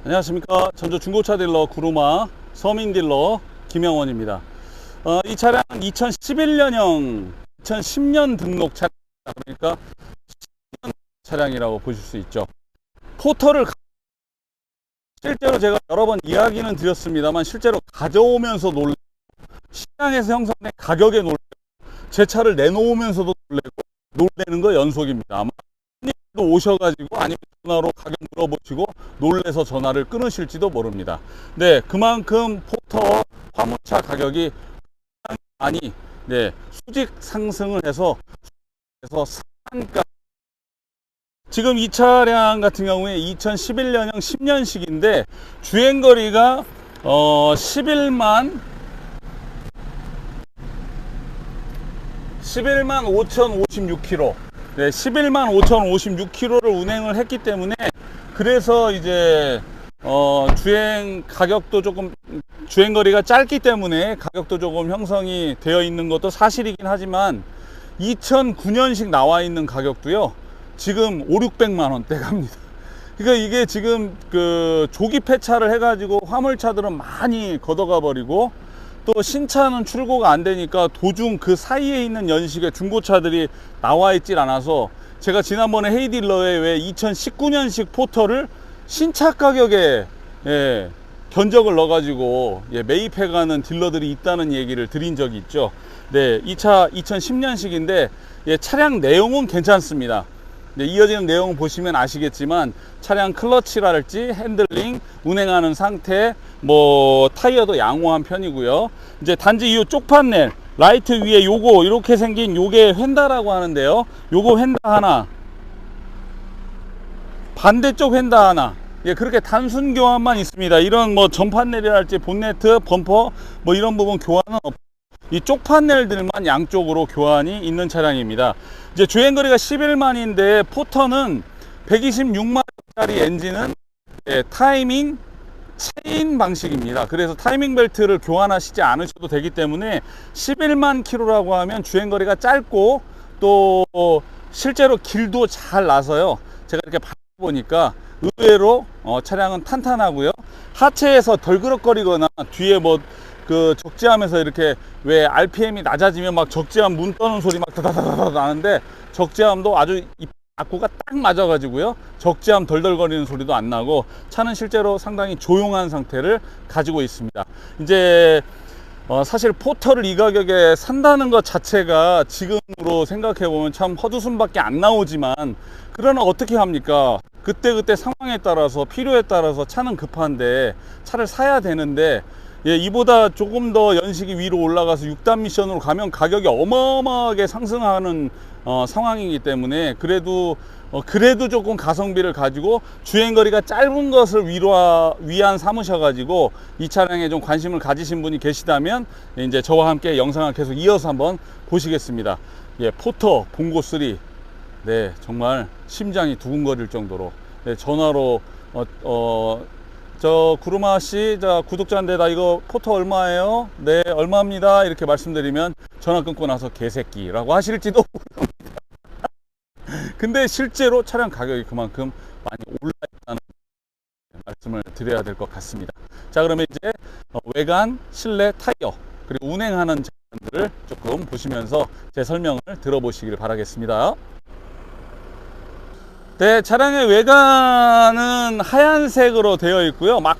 안녕하십니까. 전주 중고차 딜러 구루마 서민 딜러 김영원입니다. 이 차량은 2011년형 2010년 등록 차량, 그러니까 10년 차량이라고 보실 수 있죠. 포터를 실제로 제가 여러 번 이야기는 드렸습니다만 실제로 가져오면서 놀래고, 시장에서 형성된 가격에 놀래고, 제 차를 내놓으면서도 놀래는 거 연속입니다. 아마 오셔가지고 아니면 전화로 가격 물어보시고 놀래서 전화를 끊으실지도 모릅니다. 네, 그만큼 포터 화물차 가격이 많이 수직 상승을 해서 상한가. 지금 이 차량 같은 경우에 2011년형 10년식인데 주행거리가 11만 5,056km. 네, 11만 5,056km를 운행을 했기 때문에, 그래서 이제 주행 가격도 조금, 주행거리가 짧기 때문에 가격도 조금 형성이 되어 있는 것도 사실이긴 하지만 2009년식 나와 있는 가격도요 지금 5,600만 원대 갑니다. 그러니까 이게 지금 그 조기 폐차를 해가지고 화물차들은 많이 걷어가 버리고, 또 신차는 출고가 안 되니까 도중 그 사이에 있는 연식의 중고차들이 나와 있질 않아서, 제가 지난번에 헤이딜러에 왜 2019년식 포터를 신차 가격에 견적을 넣어 가지고 매입해 가는 딜러들이 있다는 얘기를 드린 적이 있죠. 네, 이 차 2010년식인데 차량 내용은 괜찮습니다. 네, 이어지는 내용 보시면 아시겠지만 차량 클러치랄지 핸들링, 운행하는 상태, 뭐 타이어도 양호한 편이고요. 이제 단지 이 쪽판넬 라이트 위에 요거 이렇게 생긴 요게 휀다라고 하는데요, 요거 휀다 하나, 반대쪽 휀다 하나, 그렇게 단순 교환만 있습니다. 이런 뭐 전판넬이랄지 본네트, 범퍼 뭐 이런 부분 교환은 없고, 이 쪽판넬들만 양쪽으로 교환이 있는 차량입니다. 이제 주행거리가 11만인데 포터는 126마력짜리 엔진은 타이밍 체인 방식입니다. 그래서 타이밍 벨트를 교환하시지 않으셔도 되기 때문에 11만 킬로라고 하면 주행거리가 짧고, 또 실제로 길도 잘 나서요. 제가 이렇게 보니까 의외로 차량은 탄탄하고요. 하체에서 덜그럭거리거나 뒤에 뭐 그 적재함에서 이렇게 왜 RPM이 낮아지면 막 적재함 문 떠는 소리 막 다다다다 나는데, 적재함도 아주 악구가 딱 맞아 가지고요 적재함 덜덜거리는 소리도 안 나고, 차는 실제로 상당히 조용한 상태를 가지고 있습니다. 이제 사실 포터를 이 가격에 산다는 것 자체가 지금으로 생각해 보면 참 헛웃음밖에 안 나오지만, 그러나 어떻게 합니까? 그때그때 상황에 따라서 필요에 따라서 차는 급한데 차를 사야 되는데, 이보다 조금 더 연식이 위로 올라가서 6단 미션으로 가면 가격이 어마어마하게 상승하는 상황이기 때문에, 그래도 조금 가성비를 가지고 주행거리가 짧은 것을 위안 삼으셔 가지고 이 차량에 좀 관심을 가지신 분이 계시다면 이제 저와 함께 영상을 계속 이어서 한번 보시겠습니다. 포터 봉고 3, 네, 정말 심장이 두근거릴 정도로 전화로 저 구루마씨, 자 구독자인데 나 이거 포터 얼마예요? 네, 얼마입니다. 이렇게 말씀드리면 전화 끊고 나서 개새끼라고 하실지도 모릅니다. 근데 실제로 차량 가격이 그만큼 많이 올라 있다는 말씀을 드려야 될 것 같습니다. 자, 그러면 이제 외관, 실내, 타이어, 그리고 운행하는 장면들을 조금 보시면서 제 설명을 들어보시길 바라겠습니다. 네, 차량의 외관은 하얀색으로 되어 있고요. 막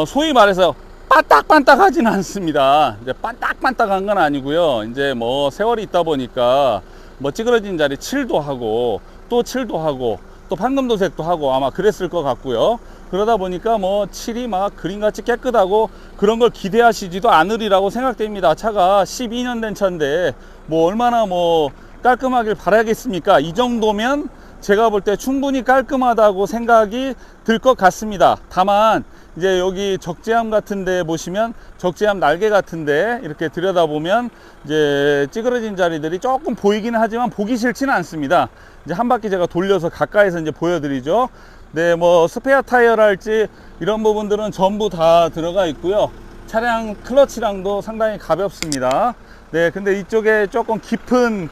소위 말해서 반딱반딱하지는 않습니다. 이제 반딱반딱한 건 아니고요. 이제 뭐 세월이 있다 보니까 뭐 찌그러진 자리 칠도 하고 또 칠도 하고 또 판금도색도 하고 아마 그랬을 것 같고요. 그러다 보니까 뭐 칠이 막 그림같이 깨끗하고 그런 걸 기대하시지도 않으리라고 생각됩니다. 차가 12년 된 차인데 뭐 얼마나 뭐 깔끔하길 바라겠습니까? 이 정도면 제가 볼 때 충분히 깔끔하다고 생각이 들 것 같습니다. 다만 이제 여기 적재함 같은데 보시면, 적재함 날개 같은데 이렇게 들여다보면 이제 찌그러진 자리들이 조금 보이기는 하지만 보기 싫지는 않습니다. 이제 한 바퀴 제가 돌려서 가까이서 이제 보여드리죠. 네, 뭐 스페어 타이어랄지 이런 부분들은 전부 다 들어가 있고요. 차량 클러치랑도 상당히 가볍습니다. 네, 근데 이쪽에 조금 깊은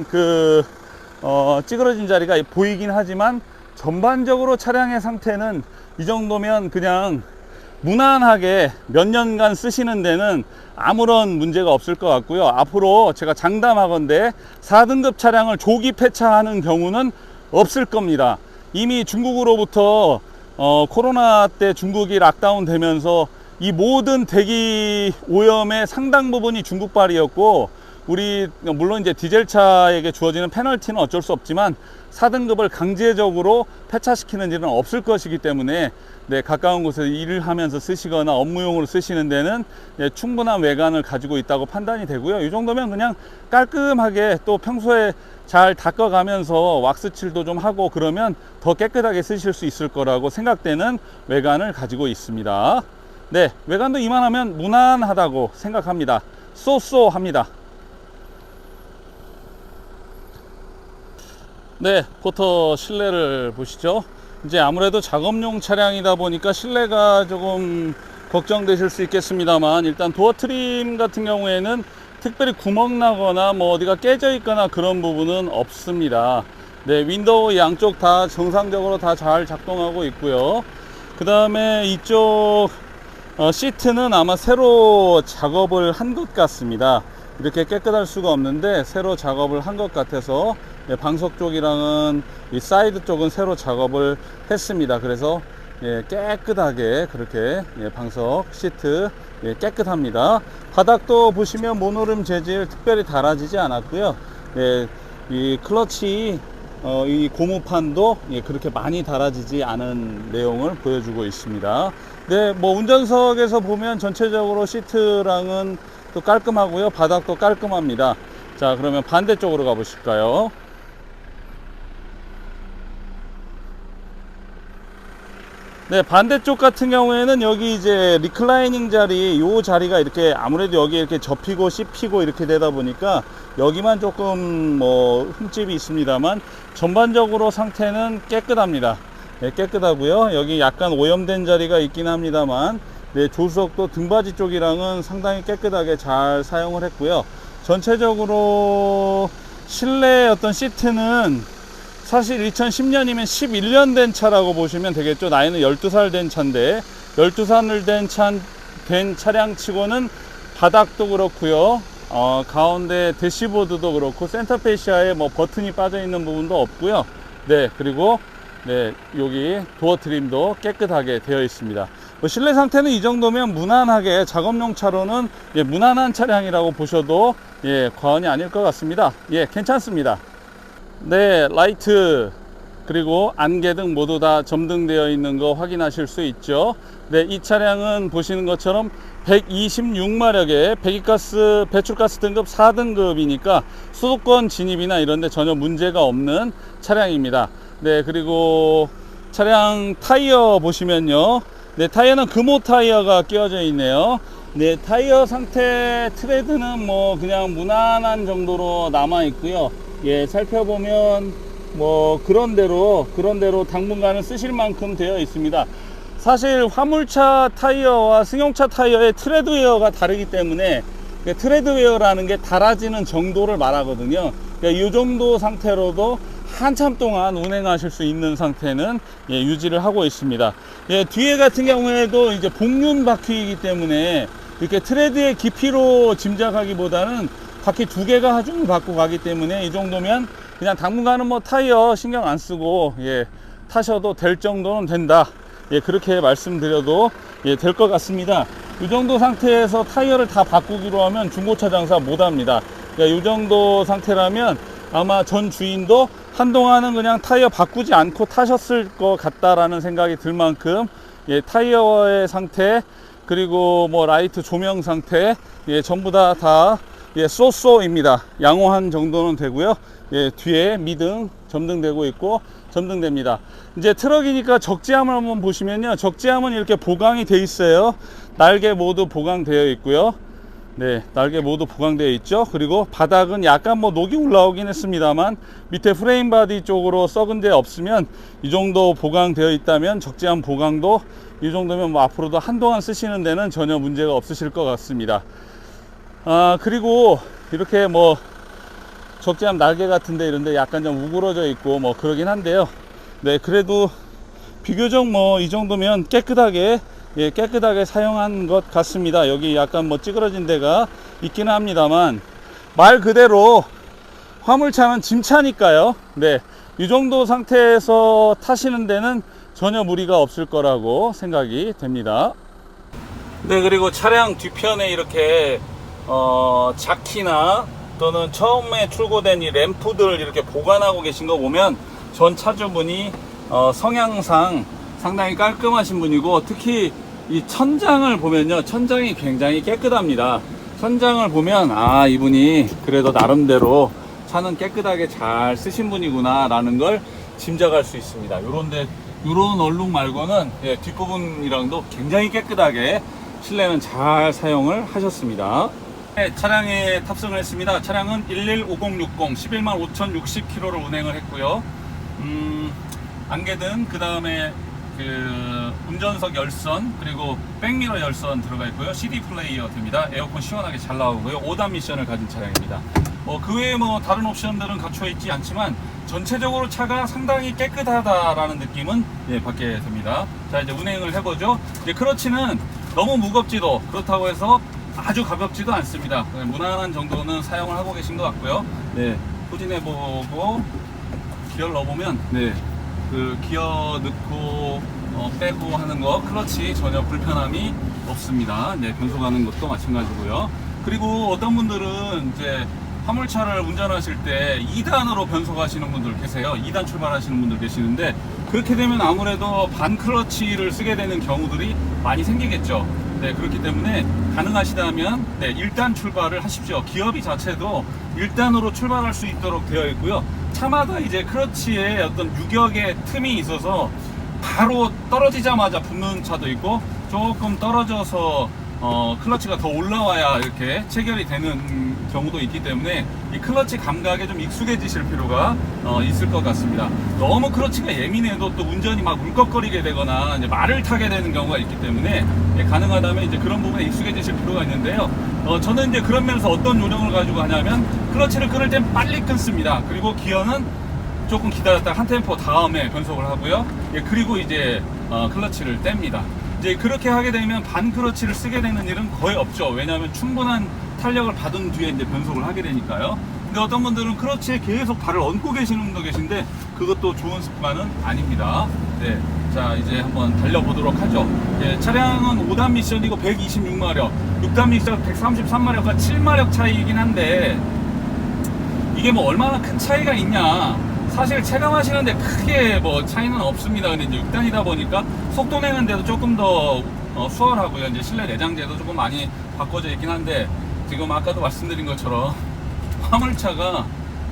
그 찌그러진 자리가 보이긴 하지만 전반적으로 차량의 상태는 이 정도면 그냥 무난하게 몇 년간 쓰시는 데는 아무런 문제가 없을 것 같고요. 앞으로 제가 장담하건대 4등급 차량을 조기 폐차하는 경우는 없을 겁니다. 이미 중국으로부터 코로나 때 중국이 락다운 되면서 이 모든 대기 오염의 상당 부분이 중국발이었고, 우리 물론 이제 디젤차에게 주어지는 페널티는 어쩔 수 없지만 4등급을 강제적으로 폐차시키는 일은 없을 것이기 때문에 네, 가까운 곳에서 일을 하면서 쓰시거나 업무용으로 쓰시는 데는 네, 충분한 외관을 가지고 있다고 판단이 되고요. 이 정도면 그냥 깔끔하게, 또 평소에 잘 닦아가면서 왁스칠도 좀 하고 그러면 더 깨끗하게 쓰실 수 있을 거라고 생각되는 외관을 가지고 있습니다. 네, 외관도 이만하면 무난하다고 생각합니다. 쏘쏘합니다. 네, 포터 실내를 보시죠. 이제 아무래도 작업용 차량이다 보니까 실내가 조금 걱정되실 수 있겠습니다만, 일단 도어 트림 같은 경우에는 특별히 구멍 나거나 뭐 어디가 깨져 있거나 그런 부분은 없습니다. 네, 윈도우 양쪽 다 정상적으로 다 잘 작동하고 있고요. 그 다음에 이쪽 시트는 아마 새로 작업을 한 것 같습니다. 이렇게 깨끗할 수가 없는데 새로 작업을 한 것 같아서, 예, 방석 쪽이랑은 이 사이드 쪽은 새로 작업을 했습니다. 그래서 예, 깨끗하게 그렇게 예, 방석 시트 예, 깨끗합니다. 바닥도 보시면 모노름 재질 특별히 달아지지 않았고요. 예, 이 클러치 이 고무판도 예, 그렇게 많이 달아지지 않은 내용을 보여주고 있습니다. 네, 뭐 운전석에서 보면 전체적으로 시트랑은 또 깔끔하고요. 바닥도 깔끔합니다. 자, 그러면 반대쪽으로 가보실까요? 네, 반대쪽 같은 경우에는 여기 이제 리클라이닝 자리, 요 자리가 이렇게 아무래도 여기 이렇게 접히고 씹히고 이렇게 되다 보니까 여기만 조금 뭐 흠집이 있습니다만 전반적으로 상태는 깨끗합니다. 네, 깨끗하고요. 여기 약간 오염된 자리가 있긴 합니다만, 네, 조수석도 등받이 쪽이랑은 상당히 깨끗하게 잘 사용을 했고요. 전체적으로 실내 어떤 시트는 사실 2010년이면 11년 된 차라고 보시면 되겠죠. 나이는 12살 된 차인데 12살 된 차량 치고는 바닥도 그렇고요. 가운데 대시보드도 그렇고 센터페시아에 뭐 버튼이 빠져 있는 부분도 없고요. 네, 그리고 네, 여기 도어 트림도 깨끗하게 되어 있습니다. 뭐 실내 상태는 이 정도면 무난하게 작업용 차로는 예, 무난한 차량이라고 보셔도 예, 과언이 아닐 것 같습니다. 예, 괜찮습니다. 네, 라이트 그리고 안개등 모두 다 점등되어 있는 거 확인하실 수 있죠. 네, 이 차량은 보시는 것처럼 126마력의 배기가스 배출가스 등급 4등급이니까 수도권 진입이나 이런 데 전혀 문제가 없는 차량입니다. 네, 그리고 차량 타이어 보시면요, 네, 타이어는 금호 타이어가 끼워져 있네요. 네, 타이어 상태 트레드는 뭐 그냥 무난한 정도로 남아 있고요. 예, 살펴보면 뭐 그런대로 당분간은 쓰실 만큼 되어 있습니다. 사실 화물차 타이어와 승용차 타이어의 트레드 웨어가 다르기 때문에 트레드 웨어라는 게 달아지는 정도를 말하거든요. 그러니까 이 정도 상태로도 한참 동안 운행하실 수 있는 상태는 예, 유지를 하고 있습니다. 예, 뒤에 같은 경우에도 이제 복륜 바퀴이기 때문에 이렇게 트레드의 깊이로 짐작하기보다는 바퀴 두 개가 하중을 받고 가기 때문에 이 정도면 그냥 당분간은 뭐 타이어 신경 안 쓰고 예, 타셔도 될 정도는 된다. 예, 그렇게 말씀드려도 예, 될 것 같습니다. 이 정도 상태에서 타이어를 다 바꾸기로 하면 중고차 장사 못 합니다. 그러니까 이 정도 상태라면 아마 전 주인도 한동안은 그냥 타이어 바꾸지 않고 타셨을 것 같다라는 생각이 들 만큼 예, 타이어의 상태 그리고 뭐 라이트 조명 상태 예, 전부 다 예, 쏘쏘입니다. 양호한 정도는 되고요. 예, 뒤에 미등 점등되고 있고 점등됩니다. 이제 트럭이니까 적재함을 한번 보시면요, 적재함은 이렇게 보강이 돼 있어요. 날개 모두 보강되어 있고요. 네, 날개 모두 보강되어 있죠. 그리고 바닥은 약간 뭐 녹이 올라오긴 했습니다만 밑에 프레임 바디 쪽으로 썩은 데 없으면 이 정도 보강되어 있다면 적재함 보강도 이 정도면 뭐 앞으로도 한동안 쓰시는 데는 전혀 문제가 없으실 것 같습니다. 그리고 이렇게 뭐 적재함 날개 같은데 이런데 약간 좀 우그러져 있고 뭐 그러긴 한데요. 네, 그래도 비교적 뭐 이 정도면 깨끗하게, 예, 깨끗하게 사용한 것 같습니다. 여기 약간 뭐 찌그러진 데가 있기는 합니다만, 말 그대로 화물차는 짐차니까요. 네, 이 정도 상태에서 타시는 데는 전혀 무리가 없을 거라고 생각이 됩니다. 네, 그리고 차량 뒤편에 이렇게 자키나 또는 처음에 출고된 이 램프들 이렇게 보관하고 계신 거 보면 전 차주분이 성향상 상당히 깔끔하신 분이고, 특히 이 천장을 보면요, 천장이 굉장히 깨끗합니다. 천장을 보면 아, 이분이 그래도 나름대로 차는 깨끗하게 잘 쓰신 분이구나 라는 걸 짐작할 수 있습니다. 요런 얼룩 말고는, 예, 뒷부분이랑도 굉장히 깨끗하게 실내는 잘 사용을 하셨습니다. 네, 차량에 탑승을 했습니다. 차량은 115060 11만 5060km를 운행을 했고요. 안개등, 그 다음에 그 운전석 열선, 그리고 백미러 열선 들어가 있고요. CD 플레이어 됩니다. 에어컨 시원하게 잘 나오고요. 5단 미션을 가진 차량입니다. 그 외에 뭐 다른 옵션들은 갖춰 있지 않지만 전체적으로 차가 상당히 깨끗하다라는 느낌은, 예, 받게 됩니다. 자, 이제 운행을 해보죠. 이제 클러치는 너무 무겁지도, 그렇다고 해서 아주 가볍지도 않습니다. 무난한 정도는 사용을 하고 계신 것 같고요. 네, 후진해보고 기어를 넣어보면, 네, 그 기어 넣고 빼고 하는 거, 클러치 전혀 불편함이 없습니다. 네, 변속 가는 것도 마찬가지고요. 그리고 어떤 분들은 이제 화물차를 운전하실 때 2단으로 변속하시는 분들 계세요. 2단 출발하시는 분들 계시는데, 그렇게 되면 아무래도 반 클러치를 쓰게 되는 경우들이 많이 생기겠죠. 네, 그렇기 때문에 가능하시다면, 네, 1단 출발을 하십시오. 기어비 자체도 1단으로 출발할 수 있도록 되어 있고요. 차마다 이제 클러치에 어떤 유격의 틈이 있어서 바로 떨어지자마자 붙는 차도 있고, 조금 떨어져서 클러치가 더 올라와야 이렇게 체결이 되는 경우도 있기 때문에 이 클러치 감각에 좀 익숙해지실 필요가 있을 것 같습니다. 너무 클러치가 예민해도 또 운전이 막 울컥거리게 되거나 이제 말을 타게 되는 경우가 있기 때문에, 예, 가능하다면 이제 그런 부분에 익숙해지실 필요가 있는데요. 저는 이제 그런 면에서 어떤 요령을 가지고 하냐면, 클러치를 끊을 땐 빨리 끊습니다. 그리고 기어는 조금 기다렸다가 한 템포 다음에 변속을 하고요. 예, 그리고 이제 클러치를 뗍니다. 이제 그렇게 하게 되면 반 클러치를 쓰게 되는 일은 거의 없죠. 왜냐하면 충분한 탄력을 받은 뒤에 이제 변속을 하게 되니까요. 근데 어떤 분들은 클러치에 계속 발을 얹고 계시는 분도 계신데, 그것도 좋은 습관은 아닙니다. 네, 자, 이제 한번 달려보도록 하죠. 예, 차량은 5단 미션이고 126마력, 6단 미션 133마력과 7마력 차이이긴 한데, 이게 뭐 얼마나 큰 차이가 있냐, 사실 체감하시는데 크게 뭐 차이는 없습니다. 근데 이제 6단이다 보니까 속도 내는데도 조금 더 수월하고요. 이제 실내 내장재도 조금 많이 바꿔져 있긴 한데, 지금 아까도 말씀드린 것처럼 화물차가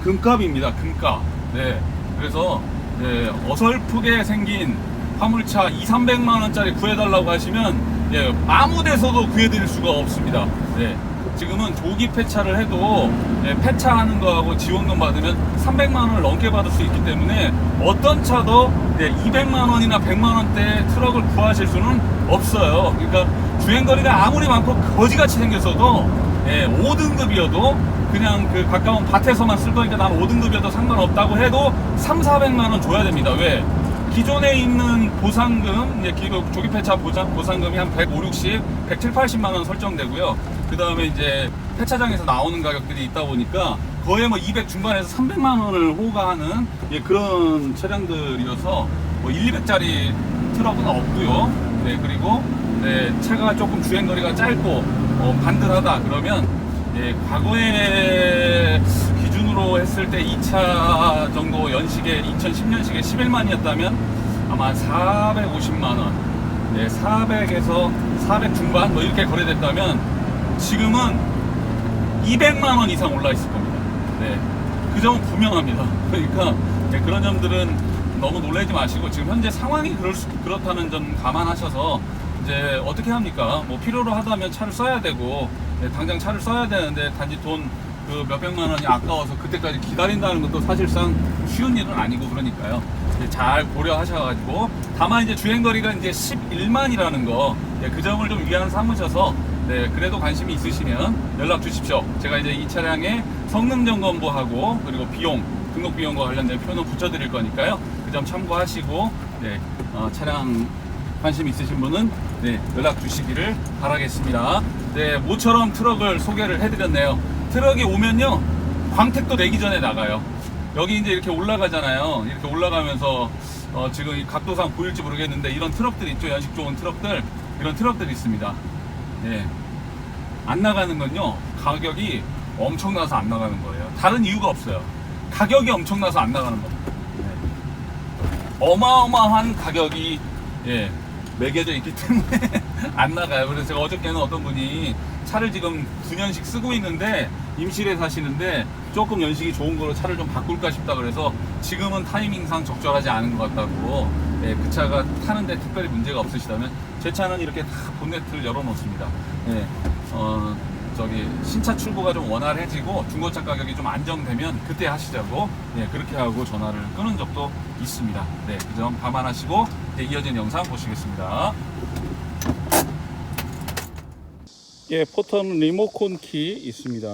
금값입니다. 금값. 네, 그래서, 네, 어설프게 생긴 화물차 200~300만 원짜리 구해달라고 하시면, 예, 아무 데서도 구해드릴 수가 없습니다. 네, 지금은 조기 폐차를 해도, 예, 폐차하는 거하고 지원금 받으면 300만 원을 넘게 받을 수 있기 때문에 어떤 차도, 예, 200만 원이나 100만 원대 트럭을 구하실 수는 없어요. 그러니까 주행거리가 아무리 많고 거지같이 생겼어도, 예, 5등급이어도 그냥 그 가까운 밭에서만 쓸 거니까 난 5등급이어도 상관없다고 해도 300~400만 원 줘야 됩니다. 왜? 기존에 있는 보상금, 이제 조기 폐차 보상금이 한 150, 170~180만 원 설정되고요. 그 다음에 이제 폐차장에서 나오는 가격들이 있다 보니까 거의 뭐 200 중반에서 300만 원을 호가하는, 예, 그런 차량들이어서 뭐 1~200짜리 트럭은 없고요. 네, 그리고, 네, 차가 조금 주행거리가 짧고 반듯하다 그러면, 예, 과거의 기준으로 했을 때 2차 정도 연식에 2010년식에 11만이었다면 아마 450만 원, 네, 400에서 400 중반 뭐 이렇게 거래됐다면 지금은 200만 원 이상 올라 있을 겁니다. 네, 그 점은 분명합니다. 그러니까, 네, 그런 점들은 너무 놀라지 마시고, 지금 현재 상황이 그렇다는 점 감안하셔서 이제 어떻게 합니까? 뭐 필요로 하다면 차를 써야 되고, 네, 당장 차를 써야 되는데 단지 돈 그 몇백만 원이 아까워서 그때까지 기다린다는 것도 사실상 쉬운 일은 아니고, 그러니까요. 잘 고려하셔가지고, 다만 이제 주행거리가 이제 11만이라는 거, 네, 그 점을 좀 위안 삼으셔서, 네, 그래도 관심이 있으시면 연락 주십시오. 제가 이제 이 차량의 성능 점검도 하고, 그리고 비용, 등록 비용과 관련된 표는 붙여드릴 거니까요. 그 점 참고하시고 네, 차량 관심 있으신 분은 네, 연락 주시기를 바라겠습니다. 네, 모처럼 트럭을 소개를 해드렸네요. 트럭이 오면요, 광택도 내기 전에 나가요. 여기 이제 이렇게 올라가잖아요. 이렇게 올라가면서 지금 이 각도상 보일지 모르겠는데 이런 트럭들 있죠. 연식 좋은 트럭들, 이런 트럭들이 있습니다. 네. 안 나가는 건요, 가격이 엄청나서 안 나가는 거예요. 다른 이유가 없어요. 가격이 엄청나서 안 나가는 겁니다. 네. 어마어마한 가격이 예, 매겨져 있기 때문에 안 나가요. 그래서 제가 어저께는 어떤 분이 차를 지금 9년씩 쓰고 있는데 임실에 사시는데 조금 연식이 좋은 거로 차를 좀 바꿀까 싶다 그래서 지금은 타이밍상 적절하지 않은 것 같다고. 예, 그 차가 타는데 특별히 문제가 없으시다면, 제 차는 이렇게 다 본네트를 열어 놓습니다. 예, 신차 출고가 좀 원활해지고 중고차 가격이 좀 안정되면 그때 하시자고, 예, 그렇게 하고 전화를 끊은 적도 있습니다. 네, 그 점 감안하시고 이어진 영상 보시겠습니다. 예, 포턴 리모컨 키 있습니다.